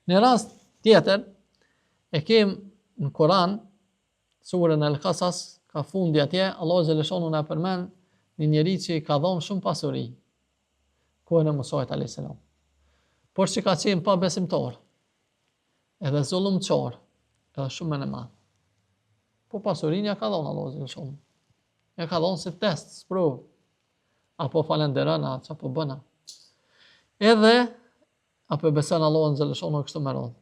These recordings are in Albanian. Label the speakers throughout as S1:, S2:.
S1: Në rast tjetër, e kem në Kur'an, surën Al-Qasas, ka fundi atje, Allahu xhaleshonu na përmend një njeri që i ka dhënë shumë pasuri, kohën e Musait alayhis salam. Por që ka qenë pa besimtar, edhe zullumçor, edhe shumë më madh. Po pasurinë ja ka dhënë Allahu xhaleshonu. Ja ka dhënë si test, sprovë. Apo falenderon atë apo bën. Edhe apo beson Allahun xhaleshonu kështu më radh.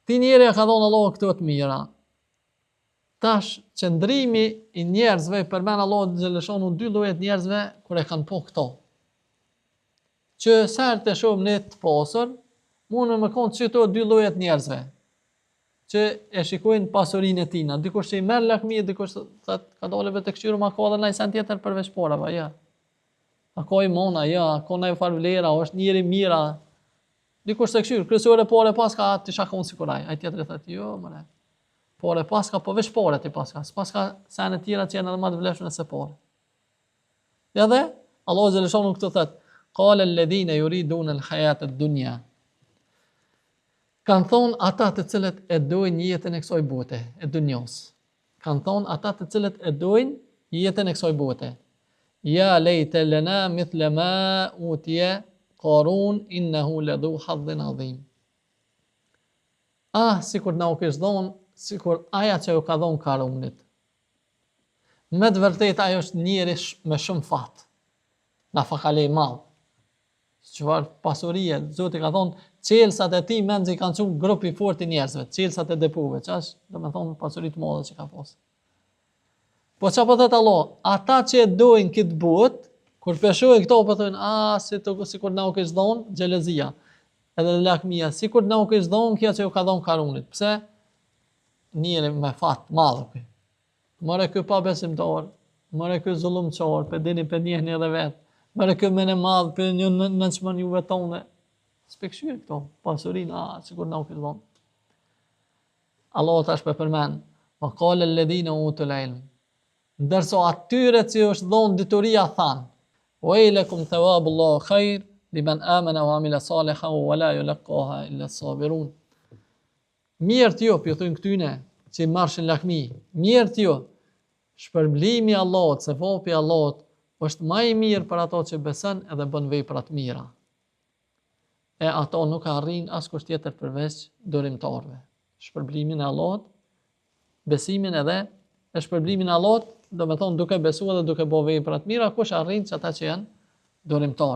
S1: Ti njeri ja ka dhënë Allahu këto të mira. Tash qëndrimi i njerëzve përmend Allahu xhaleshonu dy lloje të njerëzve kur e kanë po këto. Që sa të shohim ne të pasur, mund më kon çto dy lloje të njerëzve që e shikojnë pasurinë e tina. Dikush që i merr lakmi, dikush thotë ka dalë vetë këshiru ma ka dhe ndaj sen tjetër përveç porave, ja. A ka i mona, ja, ka ndaj far vlera, është njëri mira. Dikush se këshirë, kryesore pore paska, ti shakon si kuraj. Ai tjetëri thotë, jo, mëre. Pore paska, po veç pore ti paska. S'paska sen e tjera që janë edhe më të vlefshme se pore. Edhe, Allahu xhaleshonu këtu thotë, qala alladhina yuriduna al-hayata ad-dunya. Kanë thonë ata të cilët e dojnë jetën e kësaj bote, e dunjos. Kanë thonë ata të cilët e dojnë jetën e kësaj bote. Ja lejte lena mithle ma utje Qarun innehu ledhu hadhin adhim. Sikur na u kishë dhonë, sikur aja që ju ka dhonë Qarunit. Me të vërtet ajo është njeri me shumë fat. Na fakale i madh. Çfarë pasurie, Zoti ka thonë, çelësat e tij mendzi kanë qenë grupi i fortë i njerëzve, çelësat e depuve, ç'është, domethënë pasuri të mëdha që ka pas. Po çfarë po thotë Allah, ata që e dojnë këtë botë, kur peshojnë këto po thonë, sikur na u kish dhënë xhelozia, edhe lakmia, sikur na u kish dhënë kjo që u ka dhënë Qarunit. Pse? Njëri me fat madh ky. More ky pa besimtar, more ky zullumçor, pe dini pe njehni edhe vet. Mere kjo mene madhë për një nënçmën juve tonë, s'pekshyrë këto, pasurinë, sikur na u këtë dhonë. Allah tash për përmen, ma kale ledhina utul ilm, ndërso atyre që është dhonë dituria thanë, wa ejlekum thawabullahu khajr, liman amana wa amila saliha, wa la yulaqaha illa sabirun. Mirë t'jo, për thujnë këtyne, që marshin lakmi, mirë t'jo, shpërblimi Allahot, se fopi Allahot, është më i mirë për ato që beson edhe bën vepra të mira. E ato nuk arrin askush tjetër përveç durimtarëve. Shpërblimin e Allahut, besimin edhe e shpërblimin e Allahut, do të thonë duke besuar dhe duke bërë vepra të mira, kush arrin që ata që janë durimtarë.